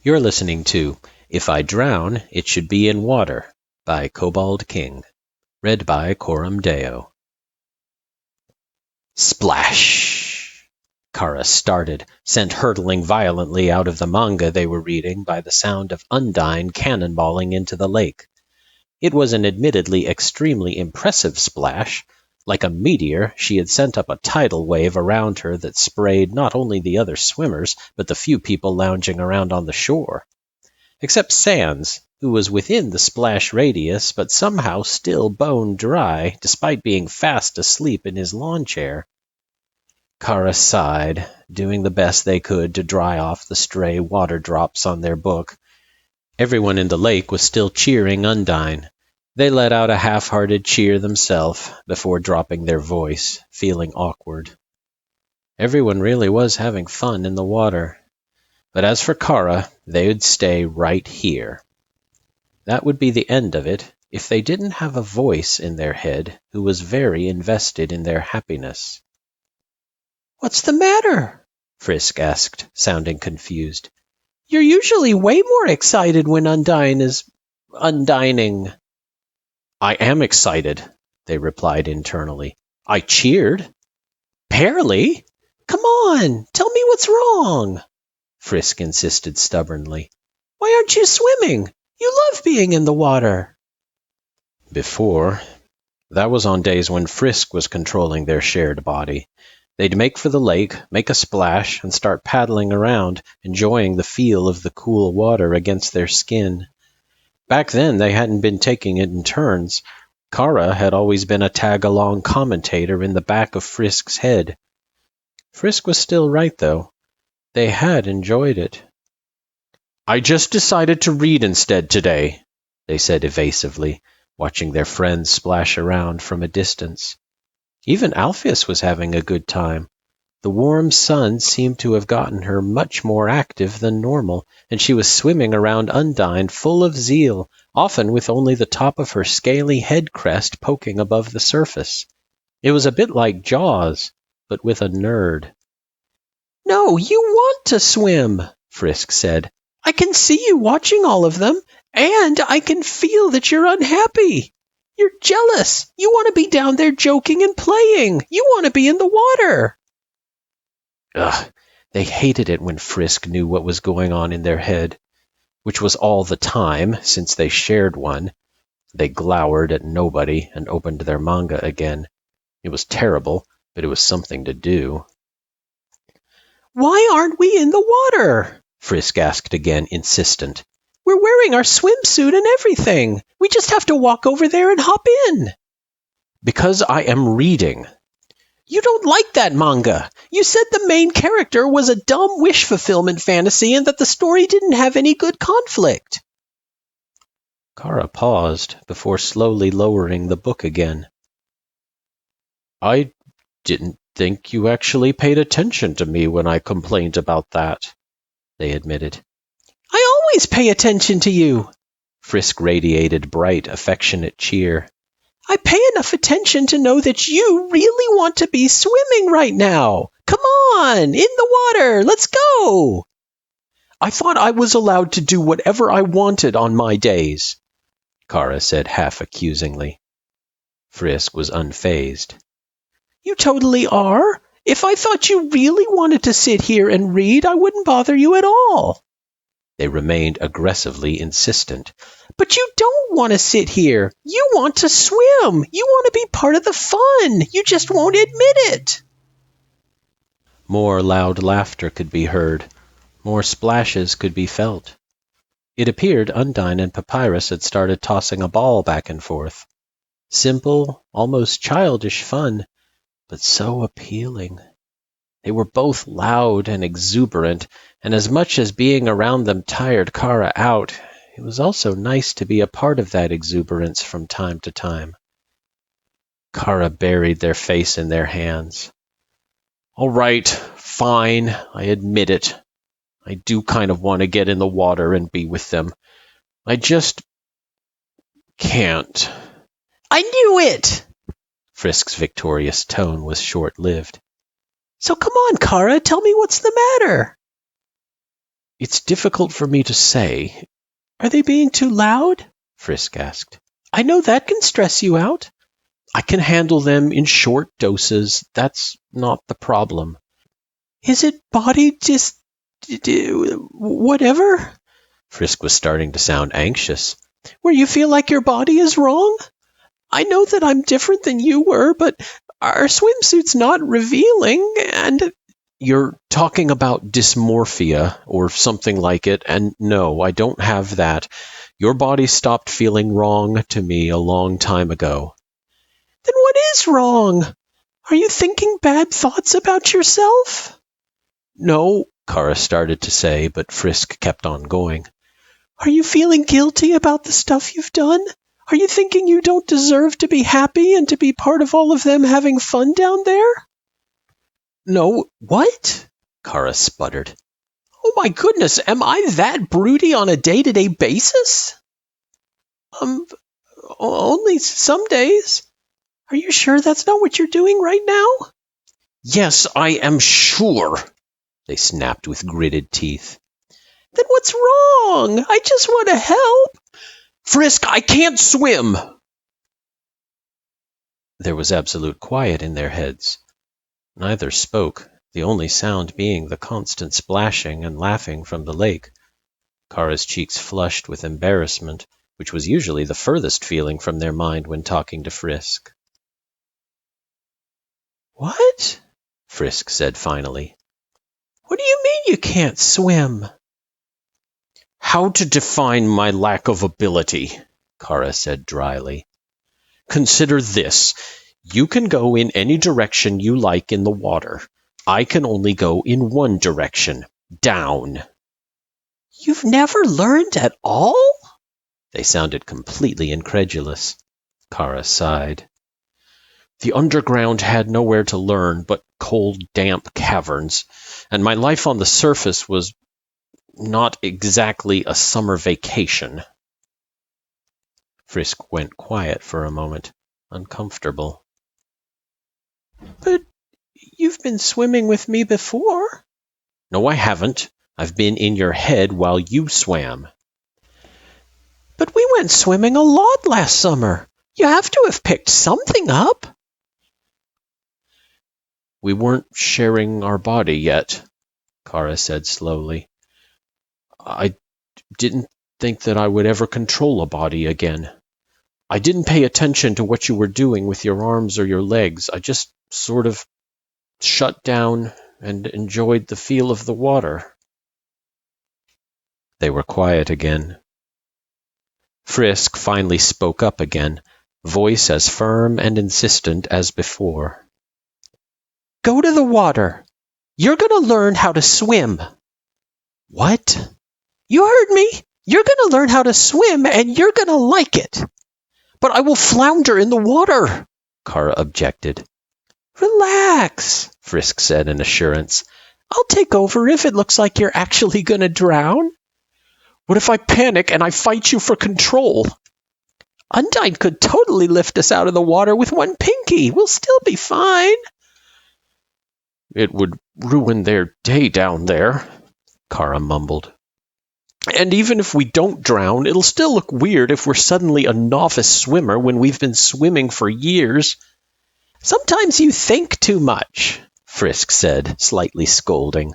You're listening to If I Drown, It Should Be in Water by KoboldKing, read by Coram Deo. Splash! Chara started, sent hurtling violently out of the manga they were reading by the sound of Undyne cannonballing into the lake. It was an admittedly extremely impressive splash. Like a meteor, she had sent up a tidal wave around her that sprayed not only the other swimmers, but the few people lounging around on the shore. Except Sans, who was within the splash radius, but somehow still bone dry, despite being fast asleep in his lawn chair. Chara sighed, doing the best they could to dry off the stray water drops on their book. Everyone in the lake was still cheering Undyne. They let out a half-hearted cheer themselves before dropping their voice, feeling awkward. Everyone really was having fun in the water. But as for Chara, they'd stay right here. That would be the end of it if they didn't have a voice in their head who was very invested in their happiness. "What's the matter?" Frisk asked, sounding confused. "You're usually way more excited when Undyne is undining." "I am excited," they replied internally. "I cheered." "Barely? Come on, tell me what's wrong," Frisk insisted stubbornly. "Why aren't you swimming? You love being in the water." Before, that was on days when Frisk was controlling their shared body. They'd make for the lake, make a splash, and start paddling around, enjoying the feel of the cool water against their skin. Back then, they hadn't been taking it in turns. Chara had always been a tag-along commentator in the back of Frisk's head. Frisk was still right, though. They had enjoyed it. "I just decided to read instead today," they said evasively, watching their friends splash around from a distance. Even Alpheus was having a good time. The warm sun seemed to have gotten her much more active than normal, and she was swimming around Undyne full of zeal, often with only the top of her scaly head crest poking above the surface. It was a bit like Jaws, but with a nerd. "No, you want to swim," Frisk said. "I can see you watching all of them, and I can feel that you're unhappy. You're jealous. You want to be down there joking and playing. You want to be in the water." Ugh, they hated it when Frisk knew what was going on in their head, which was all the time, since they shared one. They glowered at nobody and opened their manga again. It was terrible, but it was something to do. "Why aren't we in the water?" Frisk asked again, insistent. "We're wearing our swimsuit and everything. We just have to walk over there and hop in." "Because I am reading." "You don't like that manga. You said the main character was a dumb wish fulfillment fantasy and that the story didn't have any good conflict." Chara paused before slowly lowering the book again. "I didn't think you actually paid attention to me when I complained about that," they admitted. "I always pay attention to you," Frisk radiated bright, affectionate cheer. "I pay enough attention to know that you really want to be swimming right now. Come on, in the water, let's go." "I thought I was allowed to do whatever I wanted on my days," Chara said half accusingly. Frisk was unfazed. "You totally are. If I thought you really wanted to sit here and read, I wouldn't bother you at all." They remained aggressively insistent. "But you don't want to sit here. You want to swim. You want to be part of the fun. You just won't admit it." More loud laughter could be heard. More splashes could be felt. It appeared Undyne and Papyrus had started tossing a ball back and forth. Simple, almost childish fun, but so appealing. They were both loud and exuberant, and as much as being around them tired Chara out, it was also nice to be a part of that exuberance from time to time. Chara buried their face in their hands. "All right, fine, I admit it. I do kind of want to get in the water and be with them. I just can't." "I knew it!" Frisk's victorious tone was short-lived. "So come on, Chara, tell me what's the matter." It's difficult for me to say. Are they being too loud? Frisk asked. I know that can stress you out. I can handle them in short doses. That's not the problem. Is it body just... whatever? Frisk was starting to sound anxious. Where you feel like your body is wrong? I know that I'm different than you were, but our swimsuit's not revealing, and... You're talking about dysmorphia or something like it, and no, I don't have that. Your body stopped feeling wrong to me a long time ago. Then what is wrong? Are you thinking bad thoughts about yourself? No, Chara started to say, but Frisk kept on going. Are you feeling guilty about the stuff you've done? Are you thinking you don't deserve to be happy and to be part of all of them having fun down there? No, what? Chara sputtered. Oh my goodness, am I that broody on a day-to-day basis? Only some days. Are you sure that's not what you're doing right now? Yes, I am sure, they snapped with gritted teeth. Then what's wrong? I just want to help. Frisk, I can't swim! There was absolute quiet in their heads. Neither spoke, the only sound being the constant splashing and laughing from the lake. Chara's cheeks flushed with embarrassment, which was usually the furthest feeling from their mind when talking to Frisk. What? Frisk said finally. What do you mean you can't swim? How to define my lack of ability, Chara said dryly. Consider this. You can go in any direction you like in the water. I can only go in one direction, down. You've never learned at all? They sounded completely incredulous. Chara sighed. The underground had nowhere to learn but cold, damp caverns, and my life on the surface was not exactly a summer vacation. Frisk went quiet for a moment, uncomfortable. But you've been swimming with me before. No, I haven't. I've been in your head while you swam. But we went swimming a lot last summer. You have to have picked something up. We weren't sharing our body yet, Chara said slowly. I didn't think that I would ever control a body again. I didn't pay attention to what you were doing with your arms or your legs. I just sort of shut down and enjoyed the feel of the water. They were quiet again. Frisk finally spoke up again, voice as firm and insistent as before. Go to the water. You're going to learn how to swim. What? You heard me. You're going to learn how to swim, and you're going to like it. But I will flounder in the water, Chara objected. Relax, Frisk said in assurance. I'll take over if it looks like you're actually going to drown. What if I panic and I fight you for control? Undyne could totally lift us out of the water with one pinky. We'll still be fine. It would ruin their day down there, Chara mumbled. And even if we don't drown, it'll still look weird if we're suddenly a novice swimmer when we've been swimming for years. Sometimes you think too much, Frisk said, slightly scolding.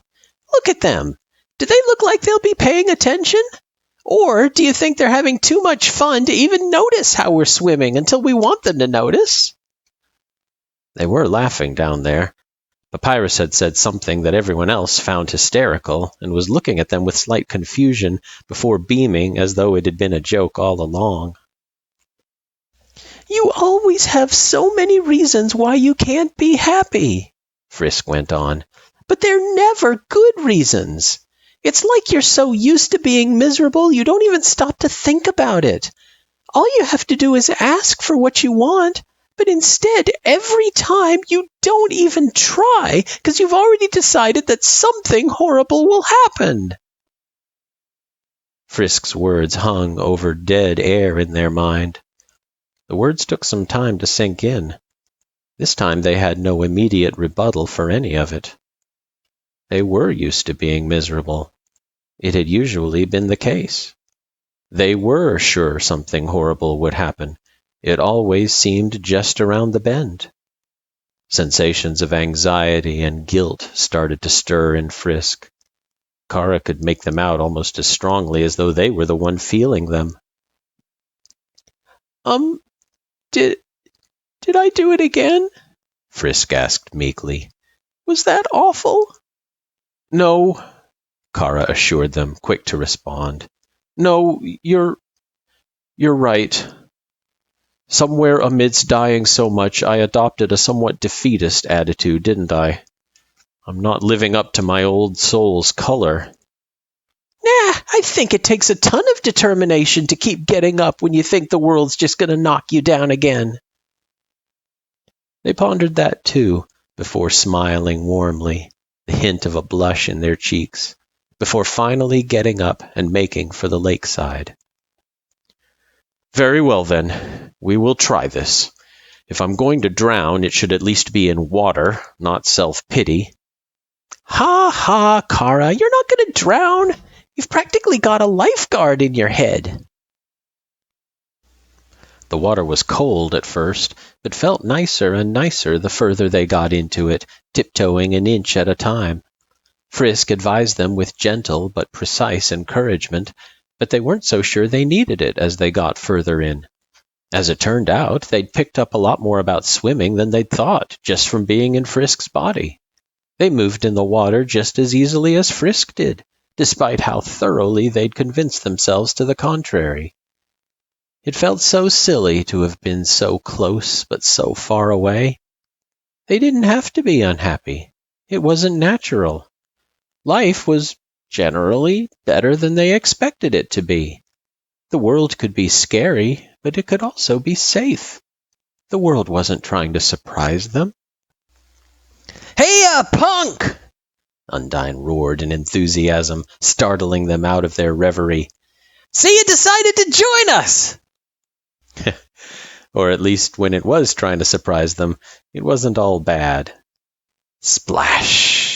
Look at them. Do they look like they'll be paying attention? Or do you think they're having too much fun to even notice how we're swimming until we want them to notice? They were laughing down there. Papyrus had said something that everyone else found hysterical and was looking at them with slight confusion before beaming as though it had been a joke all along. You always have so many reasons why you can't be happy, Frisk went on. But they're never good reasons. It's like you're so used to being miserable you don't even stop to think about it. All you have to do is ask for what you want, but instead, every time you don't even try because you've already decided that something horrible will happen. Frisk's words hung over dead air in their mind. The words took some time to sink in. This time they had no immediate rebuttal for any of it. They were used to being miserable. It had usually been the case. They were sure something horrible would happen. It always seemed just around the bend. Sensations of anxiety and guilt started to stir in Frisk. Chara could make them out almost as strongly as though they were the one feeling them. Did I do it again? Frisk asked meekly. Was that awful? No, Chara assured them, quick to respond. No, you're right. Somewhere amidst dying so much, I adopted a somewhat defeatist attitude, didn't I? I'm not living up to my old soul's color. I think it takes a ton of determination to keep getting up when you think the world's just going to knock you down again. They pondered that too, before smiling warmly, the hint of a blush in their cheeks, before finally getting up and making for the lakeside. Very well, then. We will try this. If I'm going to drown, it should at least be in water, not self-pity. Ha ha, Chara, you're not going to drown. You've practically got a lifeguard in your head. The water was cold at first, but felt nicer and nicer the further they got into it, tiptoeing an inch at a time. Frisk advised them with gentle but precise encouragement, but they weren't so sure they needed it as they got further in. As it turned out, they'd picked up a lot more about swimming than they'd thought, just from being in Frisk's body. They moved in the water just as easily as Frisk did, despite how thoroughly they'd convinced themselves to the contrary. It felt so silly to have been so close but so far away. They didn't have to be unhappy. It wasn't natural. Life was generally better than they expected it to be. The world could be scary, but it could also be safe. The world wasn't trying to surprise them. Hey, punk! Undyne roared in enthusiasm, startling them out of their reverie. See, you decided to join us! Or at least when it was trying to surprise them, it wasn't all bad. Splash!